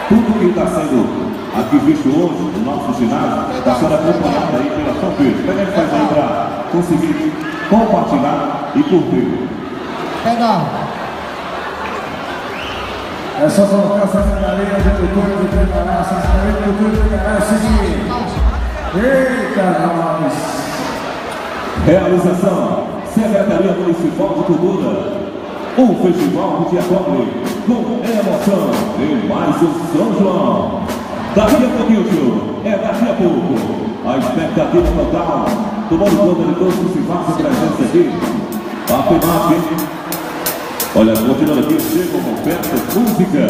Tudo que está sendo aqui visto hoje no nosso ginásio está sendo acompanhado aí pela fanpage. Como é que a gente faz aí para conseguir compartilhar e curtir? Pega. É só colocar essa galera de cultura de preparar, essa galera de cultura de preparar, seguir. Eita, nós! Realização: Secretaria Municipal de Cultura. Um festival que te acolhe com emoção em mais um São João. Daqui a pouquinho, tio, daqui a pouco. A expectativa total, tomando conta de todos os que fazem presença aqui. A FEMAC. Olha, continuando aqui, chegam com festas, música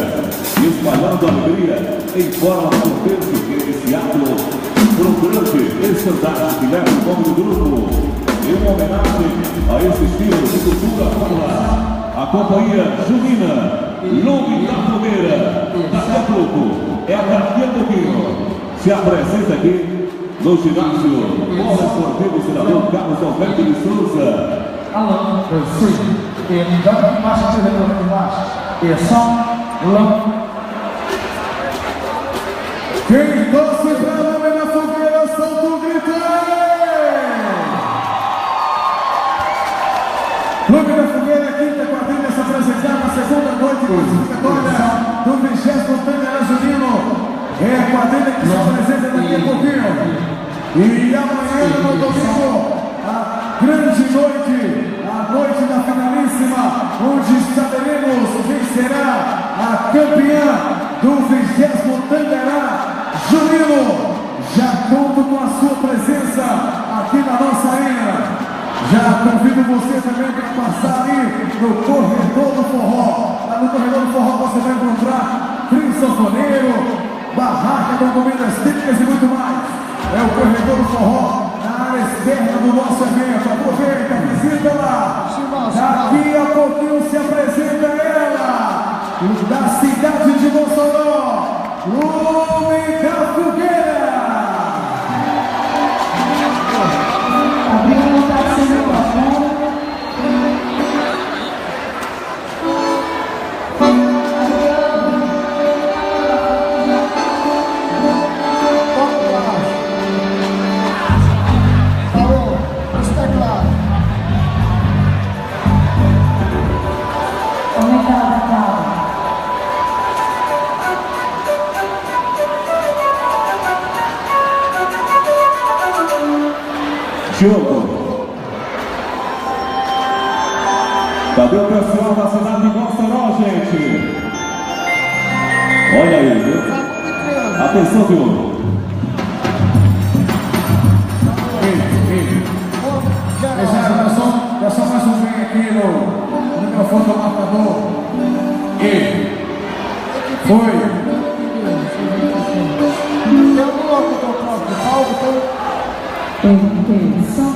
e espalhando alegria em forma de contexto que esse ato por um grande estandarte que leva o nome do grupo. Em uma homenagem a esse estilo de cultura popular. A companhia Junina, Lume da Fogueira, daqui a pouco, daqui a pouquinho, se apresenta aqui no ginásio Polo Esportivo Senador Carlos Alberto de Souza. Alô, sim, e dá embaixo, diretor embaixo, e só, alô. Quem torce pra Lume da Fogueira, solta o grito aí! Lume da Fogueira, quinta quadrilha se apresentar na segunda noite classificatória do 20º Tangará Junino. É a quadrilha que se apresenta daqui a pouquinho. E amanhã, no domingo, a grande noite, a noite da finalíssima, onde saberemos quem será a campeã do 20º Tangará Junino. Já conto com a sua presença aqui na nossa arena. Já convido você também para passar ali no Corredor do Forró. Lá no Corredor do Forró você vai encontrar trio sanfoneiro, barraca com comidas típicas e muito mais. É o Corredor do Forró, na área externa do nosso evento. Aproveita, visita lá. Daqui a pouquinho se apresenta ela, da cidade de Mossoró, Lume da Fogueira. Abriu a seu microfone. Parou, está claro. Aumentar a calma. Jogo. Cadê o pessoal da cidade de Mossoró, gente? Olha aí, viu? Atenção, Diogo. Já só mais um bem aqui no microfone do marcador. Foi. Tem algum locutor próprio de palco? Atenção.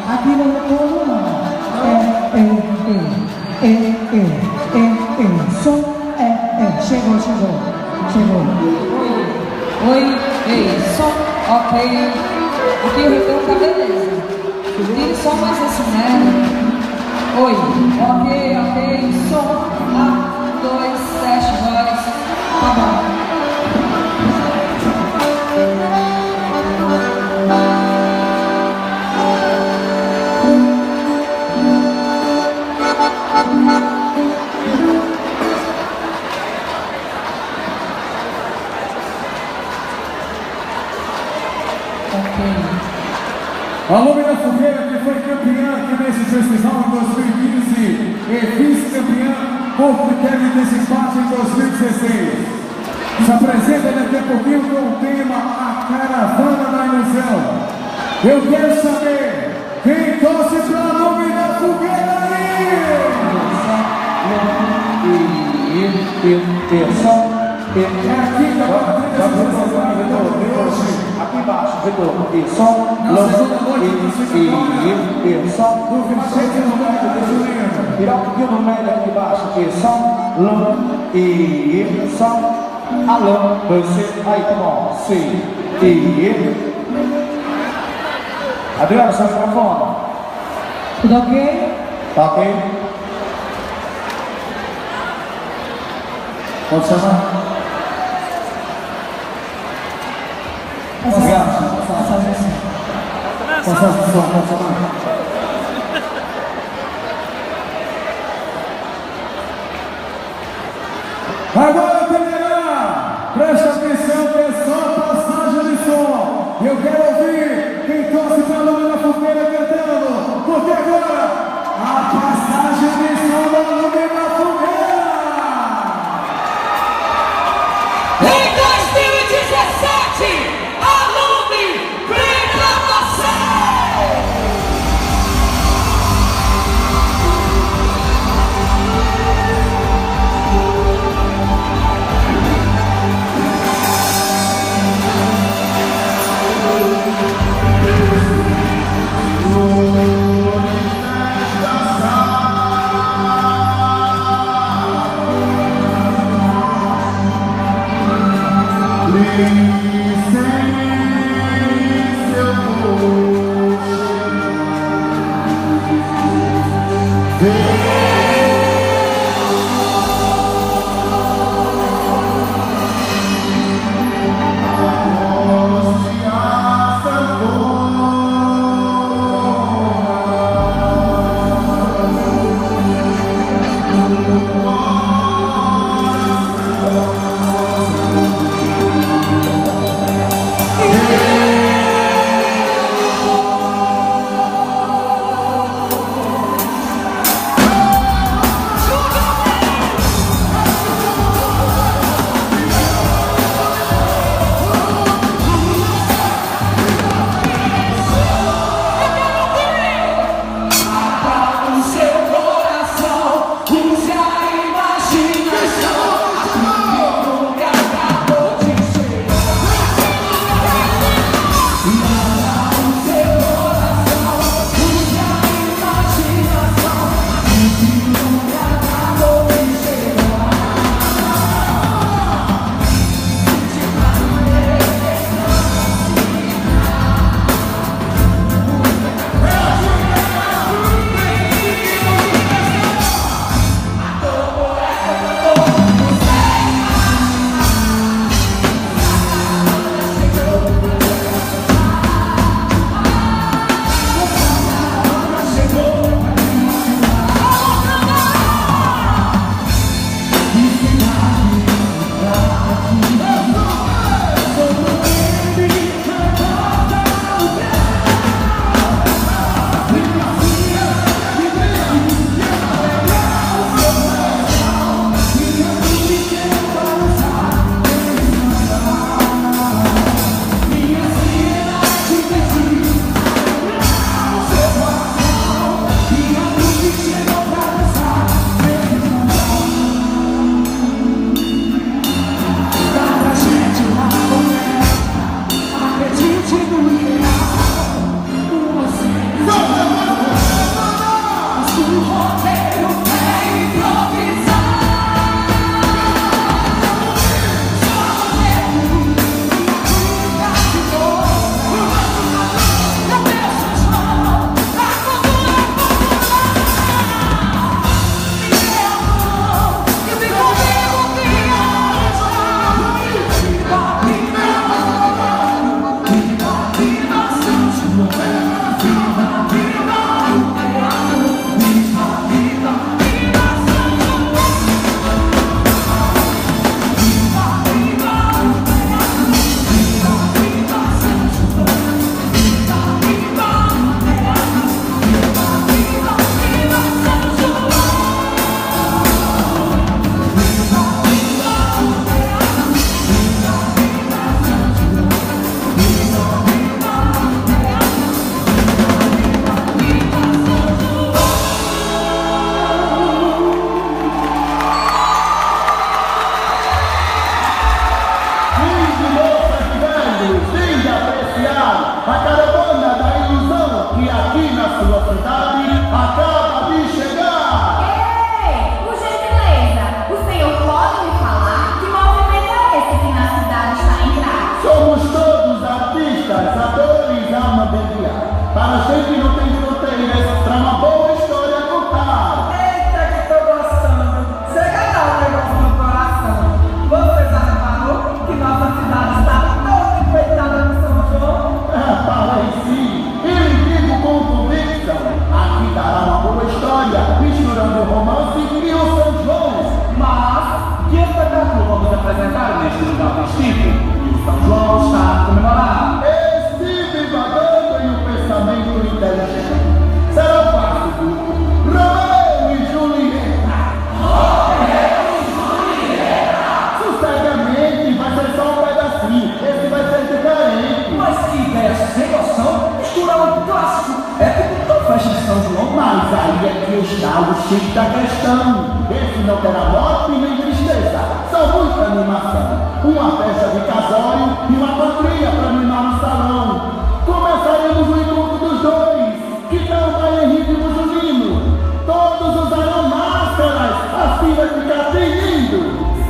Aqui não é todo não. Chegou. Oi, ei, som, ok. Aqui o retorno tá beleza. Tire só mais esse né? Oi, ok, som, 2, teste, voz, tá bom. A Lume da Fogueira, que foi campeã aqui nesse festival em 2015 e vice-campeã por critério desse empate em 2016. Se apresenta daqui a pouquinho com o tema A Caravana da Ilusão. Eu quero saber quem torce para a Lume da Fogueira aí! É aqui que aqui embaixo, retorno, e som, e som, virar um pouquinho no médio aqui embaixo, e som, e som, alô, você, aí, tá bom, sim. E... Adriano, seu microfone. Tudo ok? Tá ok? Pode chamar? Passagem assim. Passagem de som, pode chamar? Agora, Peneira, presta atenção que é só passagem de som. Eu quero ouvir quem torce para a Luna Fogueira cantando, porque agora a passagem de som da Luna Fogueira. Em 2017, a Lume brinda você! Somos todos o chique da questão. Esse não terá morte nem tristeza, só muita animação. Uma festa de casório e uma quadrilha para animar no salão. Começaremos o encontro dos dois, que tal vai em ritmo junino? Todos usarão máscaras, assim vai ficar bem lindo.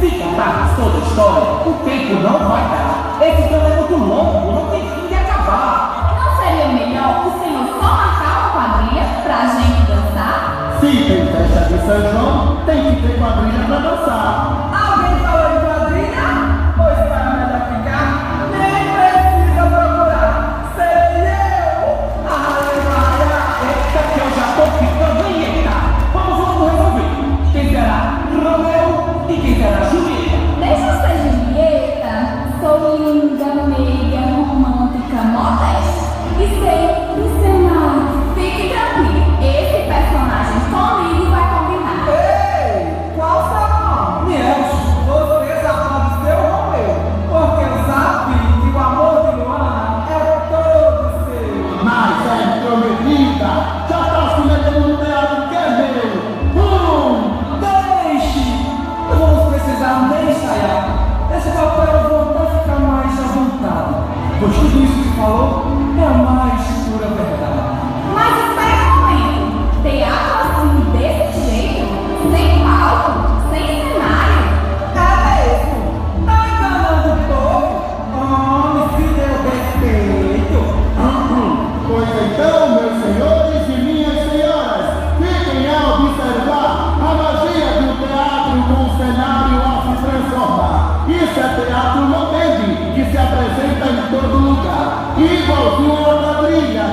Se contarmos toda a história, o tempo não vai dar. Esse plano é muito longo, não tem fim de acabar. Não seria melhor o senhor só marcar uma quadrilha pra gente dançar? Se tem festa de São João, tem que ter quadrilha pra dançar. Alguém falou de quadrilha? Pois para melhor ficar, nem precisa procurar. Serei eu! Eita que eu já tô ficando eita. Vamos resolver. Quem será Romeu e quem será Julieta? Deixa eu ser Julieta. Sou linda, meiga, romântica, modesta. E sei do cenário. Fique tranquilo. Esse personagem comigo vai combinar. Ei, qual seu nome? Nelson. Você já pode ser o Romeu, porque eu sabia que o amor de Luana é todo seu. Mas é prometida, já tá se metendo no teatro que é meu. Deixe. Não vamos precisar nem ensaiar. Esse papel eu vou até ficar mais à vontade. Pois tudo isso que falou é a mais pura verdade. Mas espera um momento. Teatro assim, desse jeito, sem palco, sem cenário. É mesmo? Tá enganando o povo? Homem, se deu respeito. Pois então, meus senhores e minhas senhoras, fiquem a observar a magia do teatro com o cenário a se transformar. Isso é teatro moderne, que se apresenta em todo lugar. Igualzinho a quadrilha,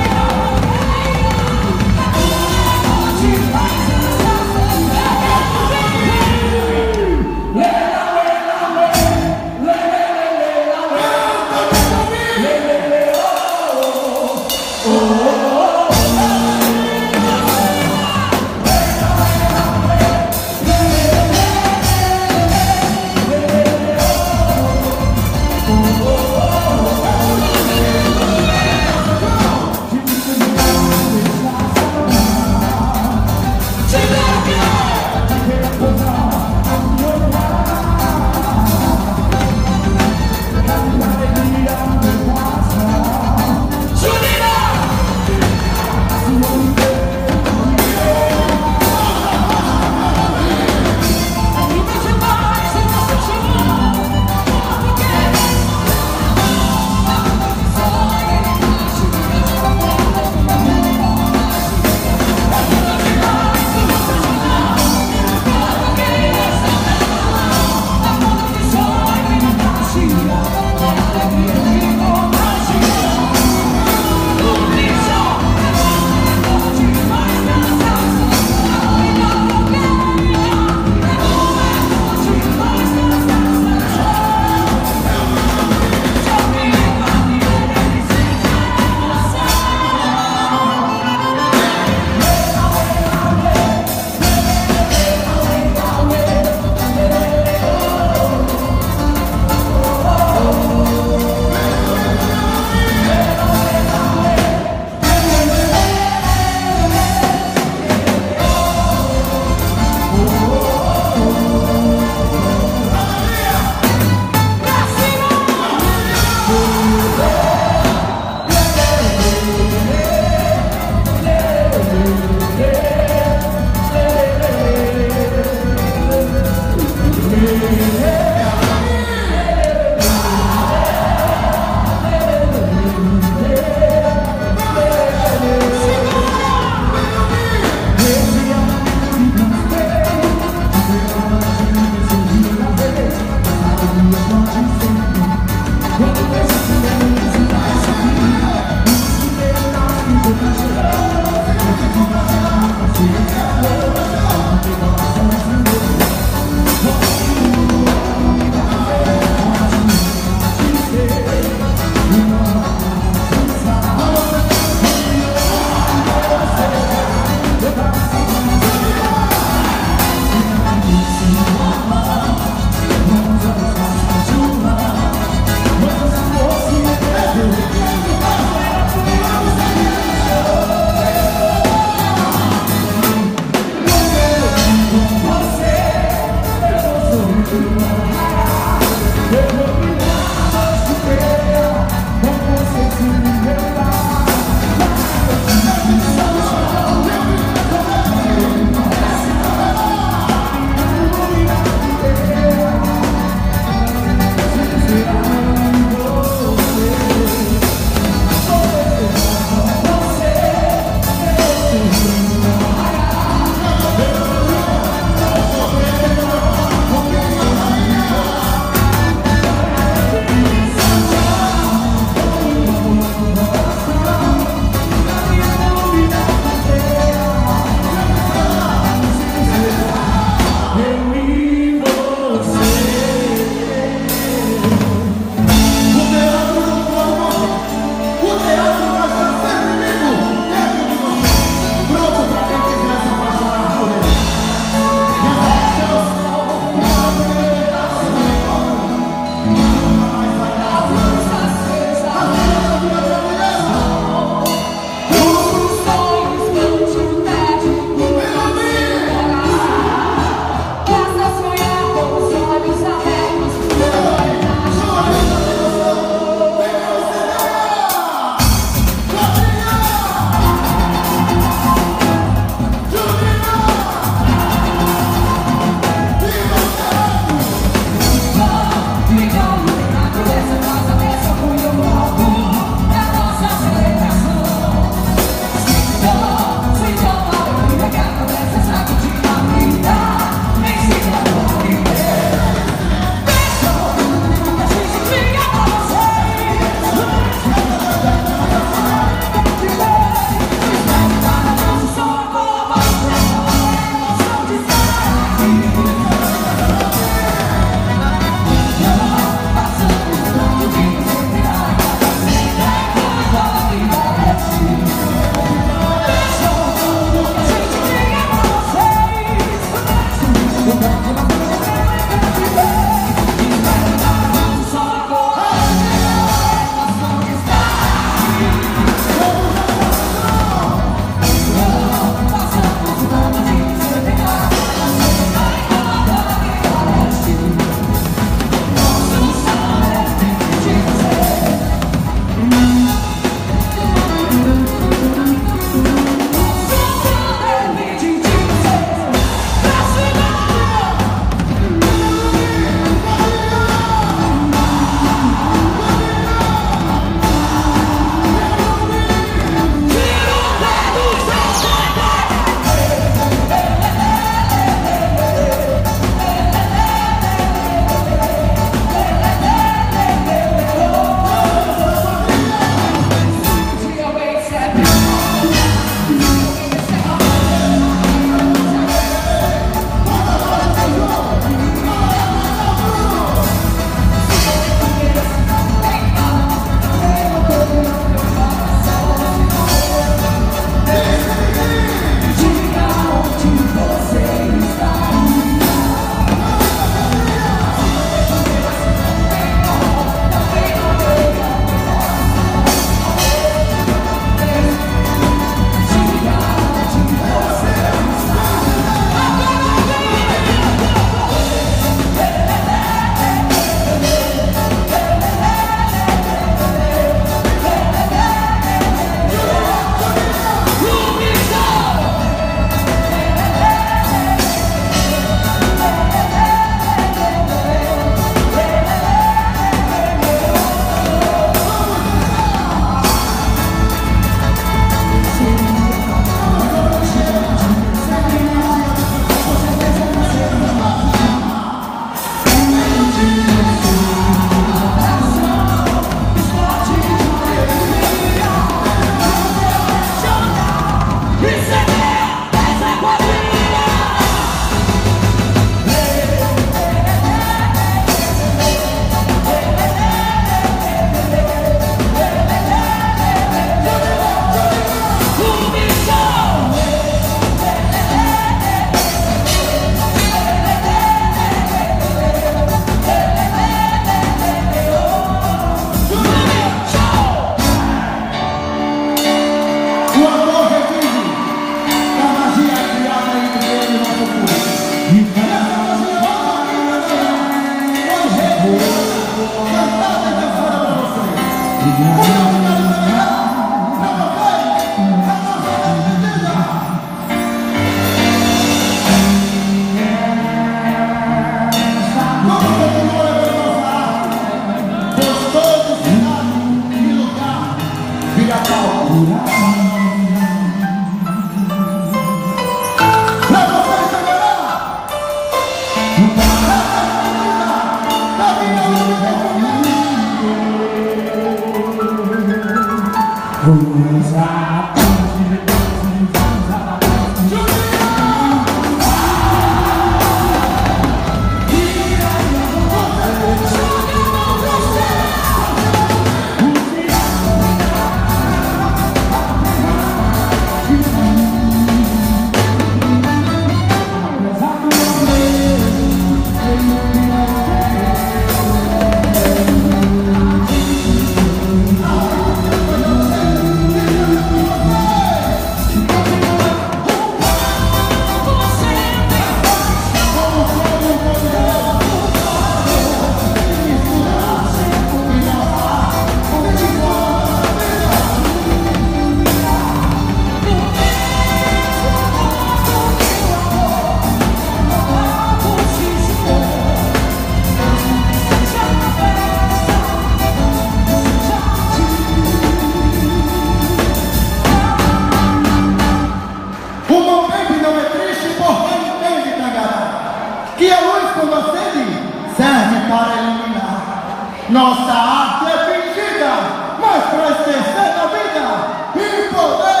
Nossa arte é fingida, mas pra esquecer da vida e poder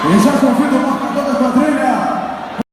E já convido o marcador da quadrilha.